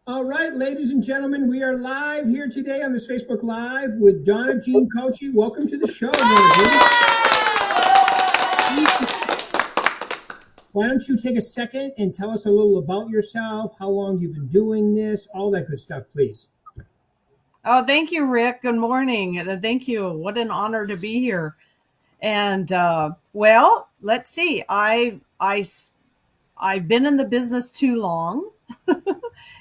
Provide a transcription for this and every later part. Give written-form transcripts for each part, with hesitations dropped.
All right, ladies and gentlemen, we are live here today on this Facebook Live with Donna Gene Koci. Welcome to the show, Donna Gene. Why don't you take a second and tell us a little about yourself, how long you've been doing this, all that good stuff, please. Oh, thank you, Rick. Good morning. And thank you. What an honor to be here. And well, let's see. I've been in the business too long,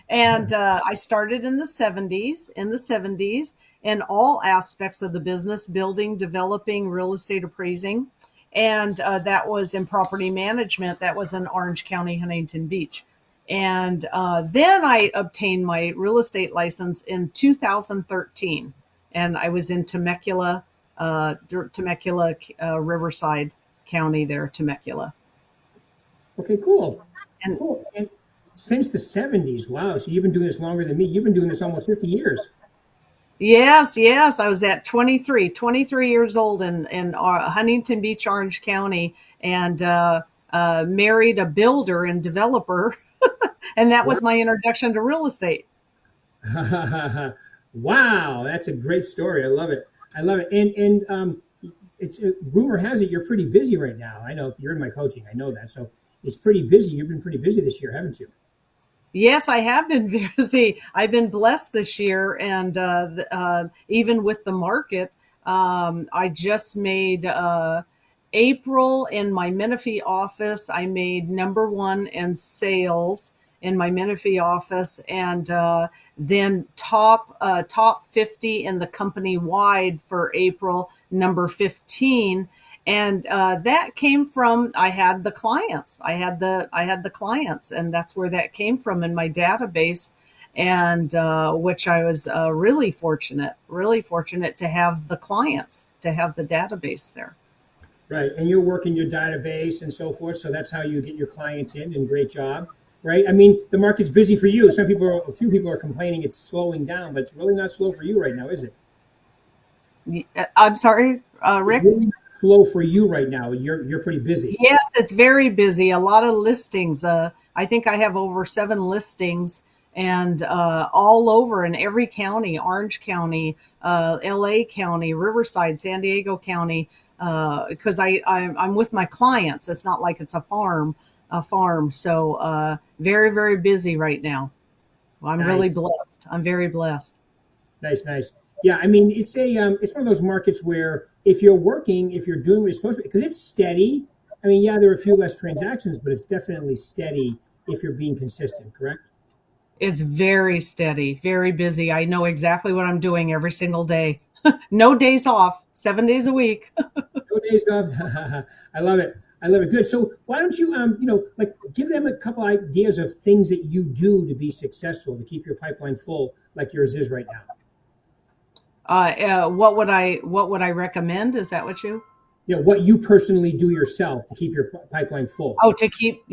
and I started in the 70s. In all aspects of the business, building, developing, real estate appraising, and that was in property management. That was in Orange County, Huntington Beach. And then I obtained my real estate license in 2013, and I was in Temecula, Riverside County there, Temecula. Okay, cool. And Cool. And since the 70s, wow. So you've been doing this longer than me. You've been doing this almost 50 years. yes, I was at 23 years old in Huntington Beach, Orange County, and married a builder and developer. And that was my introduction to real estate. Wow, that's a great story. I love it. I love it. And it's rumor has it you're pretty busy right now. I know you're in my coaching. I know that. So it's pretty busy. You've been pretty busy this year, haven't you? Yes, I have been busy. I've been blessed this year, and even with the market, I just made April in my Menifee office. I made number one in sales in my Menifee office, and then top 50 in the company wide for April, number 15. And that came from I had the clients. I had the clients, and that's where that came from in my database, and which I was really fortunate to have the clients, to have the database there. Right. And you're working your database and so forth. So that's how you get your clients in, and great job. Right. I mean, the market's busy for you. A few people are complaining it's slowing down, but it's really not slow for you right now, is it? I'm sorry, It's Rick. really not slow for you right now. You're pretty busy. Yes, it's very busy. A lot of listings. I think I have over seven listings, and all over in every county: Orange County, LA County, Riverside, San Diego County. Because I'm with my clients. It's not like it's a farm. So very busy right now. Well, I'm really Nice. blessed. I'm very blessed. Nice, nice. Yeah, I mean, it's one of those markets where if you're working, if you're doing what you're supposed to, because it's steady. I mean, yeah, there are a few less transactions, but it's definitely steady if you're being consistent. Correct? It's very steady, very busy. I know exactly what I'm doing every single day. No days off, 7 days a week. No days off. I love it. I love it. Good. So why don't you, like give them a couple ideas of things that you do to be successful to keep your pipeline full, like yours is right now. What would I recommend? Is that what you? You know what you personally do yourself to keep your pipeline full. Oh, to keep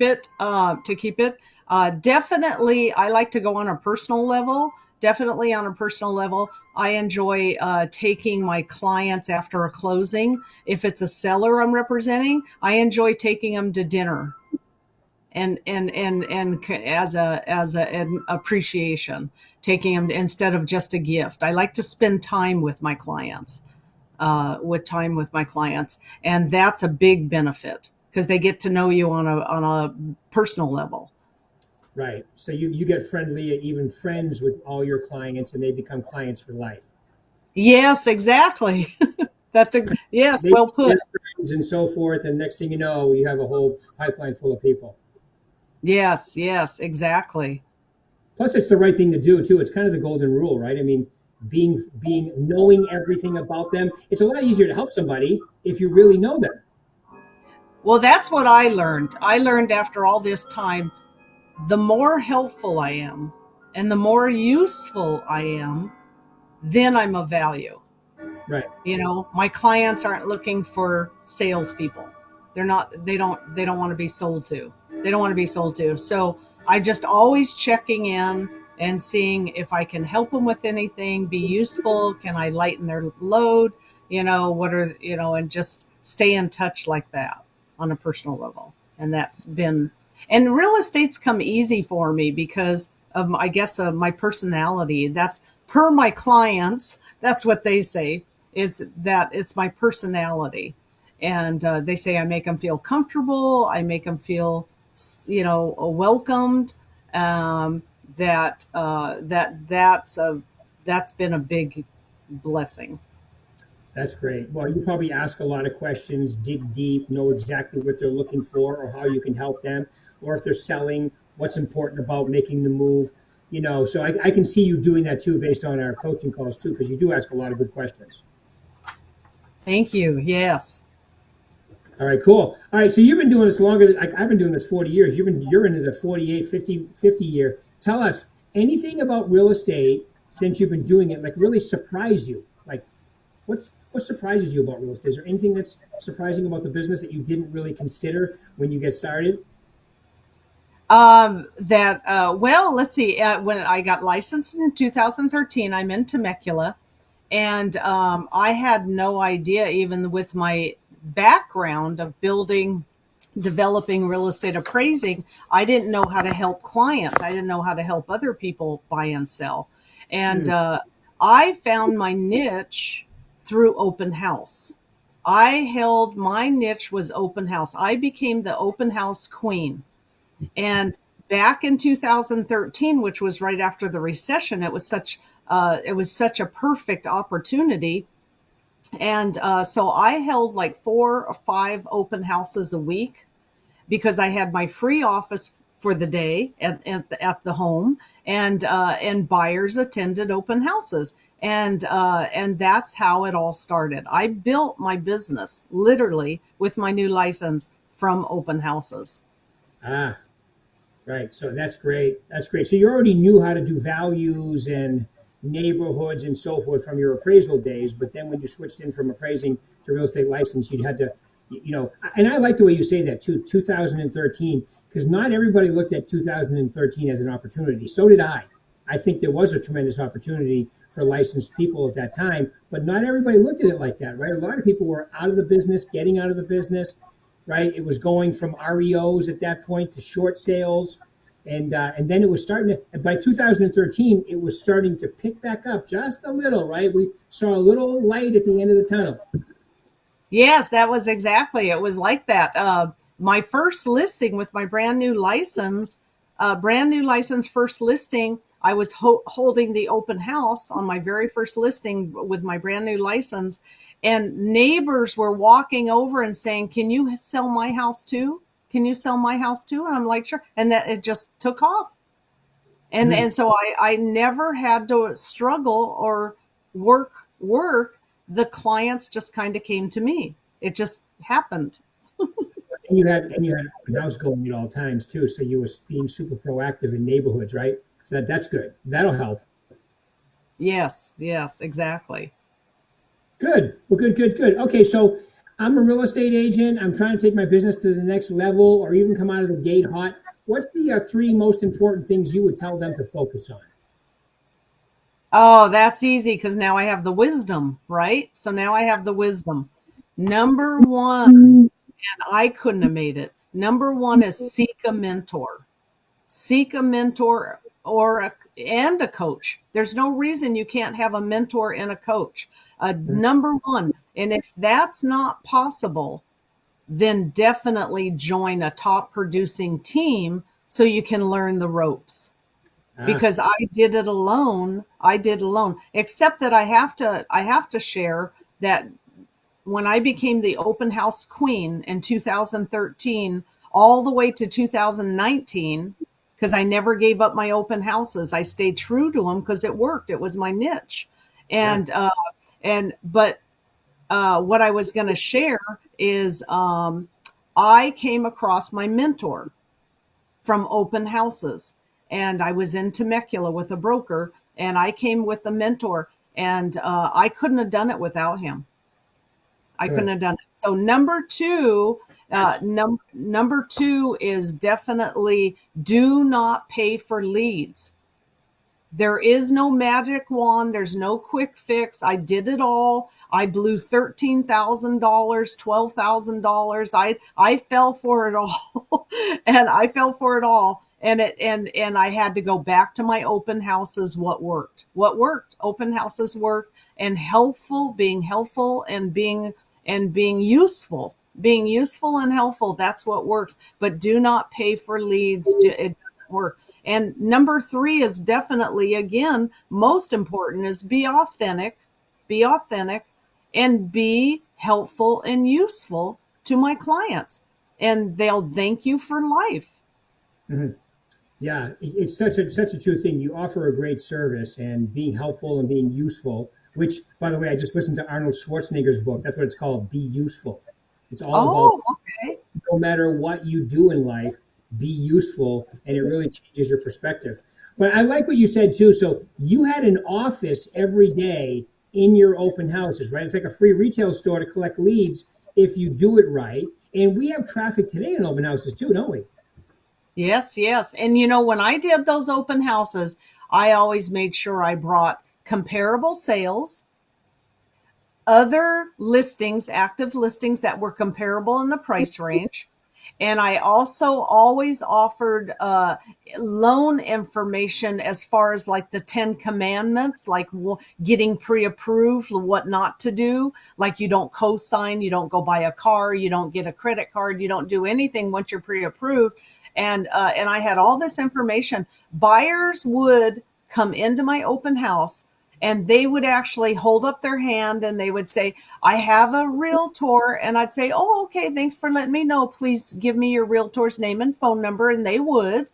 it. Definitely, I like to go on a personal level. Definitely on a personal level, I enjoy taking my clients after a closing. If it's a seller I'm representing, I enjoy taking them to dinner and as a an appreciation, taking them instead of just a gift. I like to spend time with my clients, and that's a big benefit because they get to know you on a personal level. Right. So you get friendly, even friends with all your clients, and they become clients for life. Yes, exactly. That's a yes, They well become put. your friends and so forth, and next thing you know, you have a whole pipeline full of people. Yes, exactly. Plus, it's the right thing to do too. It's kind of the golden rule, right? I mean, being knowing everything about them. It's a lot easier to help somebody if you really know them. Well, that's what I learned. I learned after all this time, the more helpful I am and the more useful I am, then I'm of value. Right. My clients aren't looking for salespeople. They don't want to be sold to. They don't want to be sold to. So I just always checking in and seeing if I can help them with anything, be useful. Can I lighten their load? And just stay in touch like that on a personal level. And real estate's come easy for me because I guess, my personality. That's per my clients. That's what they say, is that it's my personality. And they say I make them feel comfortable. I make them feel, welcomed. Um, that's been a big blessing. That's great. Well, you probably ask a lot of questions, dig deep, know exactly what they're looking for or how you can help them, or if they're selling, what's important about making the move. So I can see you doing that too, based on our coaching calls too, because you do ask a lot of good questions. Thank you. Yes. All right, cool. All right, so you've been doing this longer than I've been doing this 40 years. You're into the 48, 50 year. Tell us anything about real estate since you've been doing it, like really surprise you. Like what surprises you about real estate? Is there anything that's surprising about the business that you didn't really consider when you get started? Well, let's see. When I got licensed in 2013, I'm in Temecula, and I had no idea, even with my background of developing real estate appraising, I didn't know how to help clients. I didn't know how to help other people buy and sell. And Hmm. I found my niche through open house. My niche was open house. I became the open house queen. And back in 2013, which was right after the recession, it was such a perfect opportunity. And so I held like 4 or 5 open houses a week because I had my free office for the day at the home, and buyers attended open houses, and that's how it all started. I built my business literally with my new license from open houses. Ah, right. So that's great. That's great. So you already knew how to do values and neighborhoods and so forth from your appraisal days, but then when you switched in from appraising to real estate license, you had to, and I like the way you say that too, 2013, because not everybody looked at 2013 as an opportunity. So did I. I think there was a tremendous opportunity for licensed people at that time, but not everybody looked at it like that, right? A lot of people were out of the business, getting out of the business, right? It was going from REOs at that point to short sales, and then it was starting to. And by 2013, it was starting to pick back up just a little, right? We saw a little light at the end of the tunnel. Yes, that was exactly. It was like that. My first listing with my brand new license first listing, I was holding the open house on my very first listing with my brand new license, and neighbors were walking over and saying, "Can you sell my house too? Can you sell my house too?" And I'm like, "Sure." And that it just took off. and Hmm. and so I never had to struggle or work. The clients just kind of came to me. It just happened. And you had open house going at all times too, so you was being super proactive in neighborhoods, right? So that's good. That'll help. Yes, yes, exactly. Good. Well, good, good, good. Okay, so I'm a real estate agent. I'm trying to take my business to the next level, or even come out of the gate hot. What's the three most important things you would tell them to focus on? Oh, that's easy because now I have the wisdom, right? So now I have the wisdom. Number one, and I couldn't have made it. Number one is seek a mentor. Seek a mentor and a coach. There's no reason you can't have a mentor and a coach. Number one, and if that's not possible, then definitely join a top producing team so you can learn the ropes. Ah, Because I did it alone. I did alone. Except that I have to share that when I became the open house queen in 2013, all the way to 2019, because I never gave up my open houses. I stayed true to them because it worked. It was my niche. yeah. And what I was going to share is I came across my mentor from open houses, and I was in Temecula with a broker, and I came with a mentor, and I couldn't have done it without him. I couldn't Good. have done it. So Yes. number two is definitely do not pay for leads. There is no magic wand. There's no quick fix. I did it all. I blew $13,000, $12,000. I fell for it all, and I fell for it all. and I had to go back to my open houses. What worked? Open houses worked, and being helpful and being useful and helpful. That's what works. But do not pay for leads. It doesn't work. And number three is definitely, again, most important, is be authentic, and be helpful and useful to my clients, and they'll thank you for life. Mhm. Yeah, it's such a true thing. You offer a great service and being helpful and being useful. Which, by the way, I just listened to Arnold Schwarzenegger's book. That's what it's called. Be useful. It's all about Oh, okay. no matter what you do in life, be useful, and it really changes your perspective. But I like what you said too. So you had an office every day in your open houses, right? It's like a free retail store to collect leads if you do it right. And we have traffic today in open houses too, don't we? Yes, yes. And when I did those open houses, I always made sure I brought comparable sales, other listings, active listings that were comparable in the price range. And I also always offered loan information as far as like the 10 commandments, like getting pre-approved, what not to do. Like you don't co-sign, you don't go buy a car, you don't get a credit card, you don't do anything once you're pre-approved. And I had all this information. Buyers would come into my open house, and they would actually hold up their hand and they would say, I have a realtor. And I'd say, oh, okay, thanks for letting me know. Please give me your realtor's name and phone number. And they would.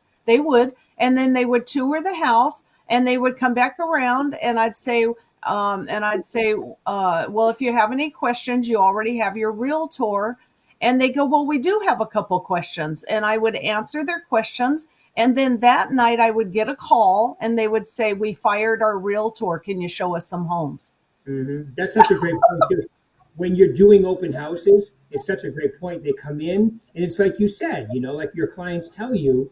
And then they would tour the house, and they would come back around, and I'd say, well, if you have any questions, you already have your realtor. And they go, well, we do have a couple questions. And I would answer their questions. And then that night I would get a call, and they would say, we fired our realtor. Can you show us some homes? That's such a great point too. When you're doing open houses, it's such a great point. They come in, and it's like you said, like your clients tell you,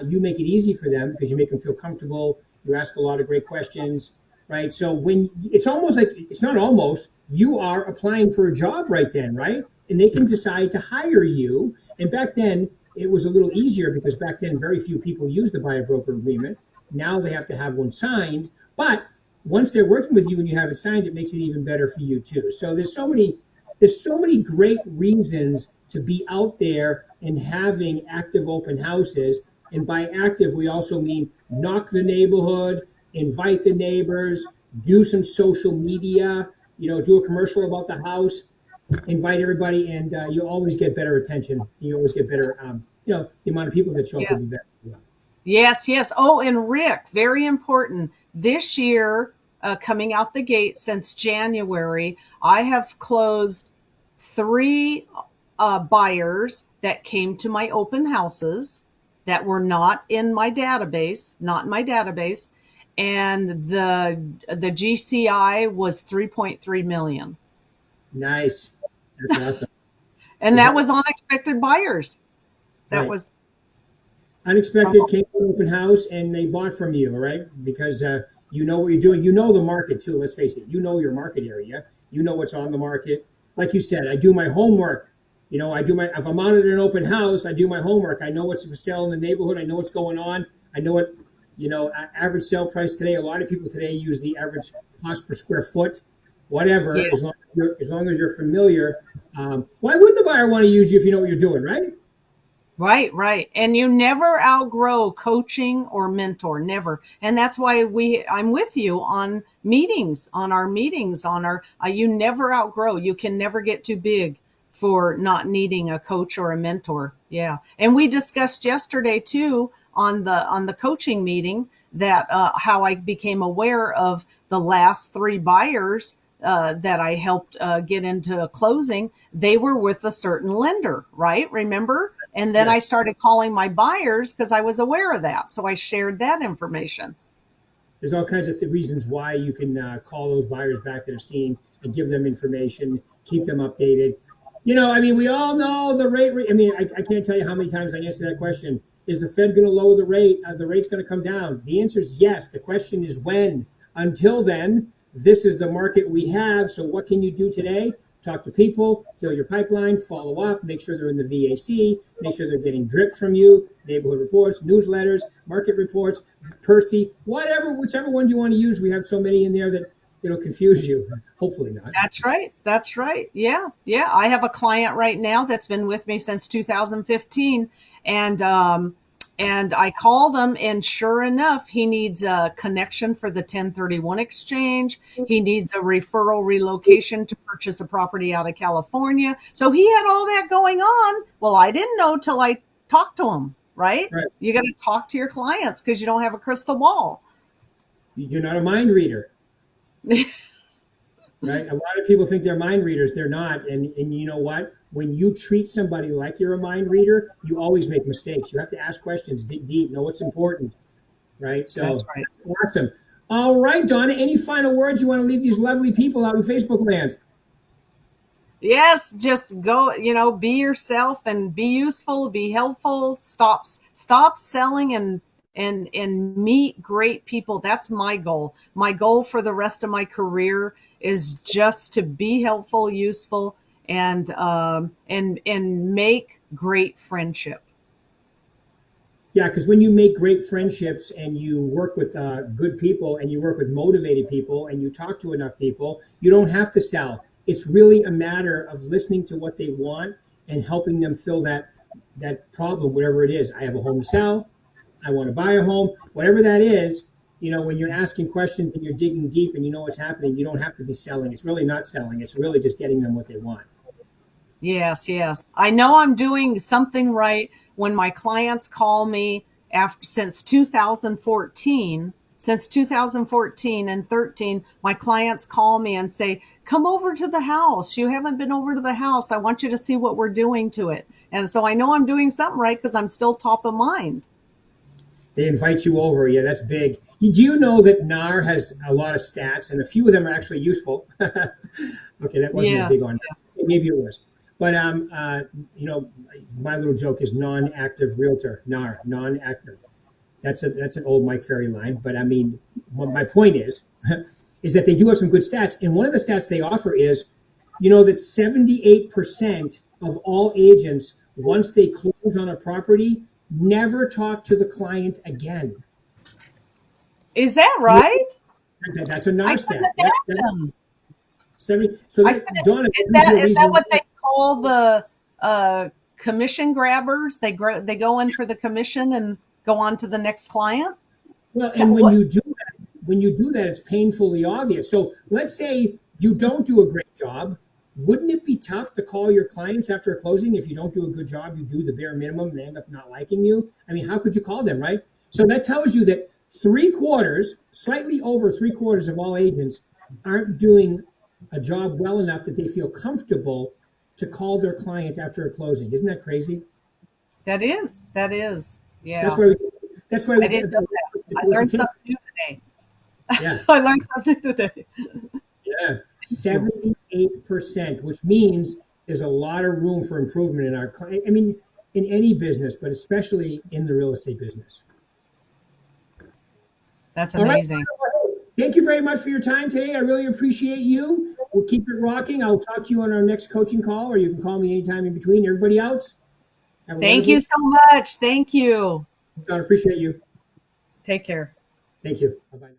you make it easy for them because you make them feel comfortable. You ask a lot of great questions, right? So when it's almost like it's not almost, you are applying for a job right then, right? And they can decide to hire you. And back then, it was a little easier because back then, very few people used the buyer broker agreement. Now they have to have one signed, but once they're working with you and you have it signed, it makes it even better for you too. So there's so many great reasons to be out there and having active open houses. And by active, we also mean knock the neighborhood, invite the neighbors, do some social media, do a commercial about the house, invite everybody, and you always get better attention. You always get better, the amount of people that show up will Yes. be better. Yeah. Yes, yes. Oh, and Rick, very important. This year, coming out the gate since January, I have closed three buyers that came to my open houses that were not in my database, and the GCI was 3.3 million, Nice. That's awesome. and Is that that was unexpected buyers. That right? was Unexpected came to an open house and they bought from you, right? Because you know what you're doing. You know the market too. Let's face it. You know your market area. You know what's on the market. Like you said, I do my homework. If I'm out at an open house, I do my homework. I know what's for sale in the neighborhood. I know what's going on. I know what, average sale price today. A lot of people today use the average cost per square foot, whatever, yeah. as long as you're familiar. Why wouldn't the buyer want to use you if you know what you're doing, right? Right, right. And you never outgrow coaching or mentor, never. And that's why I'm with you on meetings, you never outgrow. You can never get too big for not needing a coach or a mentor. Yeah. And we discussed yesterday too on the coaching meeting that how I became aware of the last three buyers that I helped get into a closing. They were with a certain lender, right? Remember? And then Yeah. I started calling my buyers because I was aware of that. So I shared that information. There's all kinds of reasons why you can call those buyers back that have seen and give them information, keep them updated. We all know the rate. I can't tell you how many times I answer that question. Is the Fed going to lower the rate? The rate's going to come down. The answer is yes. The question is when. Until then, this is the market we have. So what can you do today? talk to people, fill your pipeline, follow up, make sure they're in the VAC, make sure they're getting drip from you, neighborhood reports, newsletters, market reports, Percy, whatever, whichever ones you want to use. We have so many in there that it'll confuse you. Hopefully not. That's right. That's right. Yeah. Yeah. I have a client right now that's been with me since 2015. And I called him, and sure enough, he needs a connection for the 1031 exchange. He needs a referral relocation to purchase a property out of California. So he had all that going on. Well, I didn't know till I talked to him, right? Right. You got to talk to your clients because you don't have a crystal ball. You're not a mind reader. Right? A lot of people think they're mind readers. They're not. And you know what? When you treat somebody like you're a mind reader, you always make mistakes. You have to ask questions, dig deep, know what's important. Right? So That's right. that's awesome. All right, Donna, any final words you want to leave these lovely people out in Facebook land? Yes, just go, be yourself and be useful, be helpful, stop selling and meet great people. That's my goal. My goal for the rest of my career is just to be helpful, useful, and make great friendship. Yeah, because when you make great friendships and you work with good people and you work with motivated people and you talk to enough people, you don't have to sell. It's really a matter of listening to what they want and helping them fill that problem, whatever it is. I have a home to sell. I want to buy a home, whatever that is. When you're asking questions and you're digging deep and you know what's happening, you don't have to be selling. It's really not selling. It's really just getting them what they want. Yes, yes. I know I'm doing something right when my clients call me since 2014. Since 2014 and 13, my clients call me and say, "Come over to the house. You haven't been over to the house. I want you to see what we're doing to it." And so I know I'm doing something right because I'm still top of mind. They invite you over. Yeah, that's big. Do you know that NAR has a lot of stats, and a few of them are actually useful? Okay, that wasn't a Yes. big one. Maybe it was. But my little joke is non-active realtor, NAR, non-active. That's an old Mike Ferry line. But I mean, my point is, is that they do have some good stats. And one of the stats they offer is, that 78% of all agents, once they close on a property, never talk to the client again. Is that right? That's a NAR I stat. couldn't Yep, imagine. 70. So I that, couldn't, Donna, is that what they call the commission grabbers? They go in for the commission and go on to the next client. well, Is that and when what? you do that, it's painfully obvious. So let's say you don't do a great job. Wouldn't it be tough to call your clients after a closing if you don't do a good job? You do the bare minimum, and they end up not liking you. I mean, how could you call them, right? So that tells you that slightly over three-quarters of all agents aren't doing a job well enough that they feel comfortable to call their client after a closing. Isn't that crazy? That is. That is. That's Yeah. why we, that's why I we, didn't know that. I learned something new today. yeah. I learned something today. Yeah, 78%, which means there's a lot of room for improvement in our client. I mean, in any business, but especially in the real estate business. That's All right. amazing. Thank you very much for your time today. I really appreciate you. We'll keep it rocking. I'll talk to you on our next coaching call, or you can call me anytime in between. Everybody else, have a Thank wonderful you so much. Thank you. day. I appreciate you. Take care. Thank you. Bye-bye.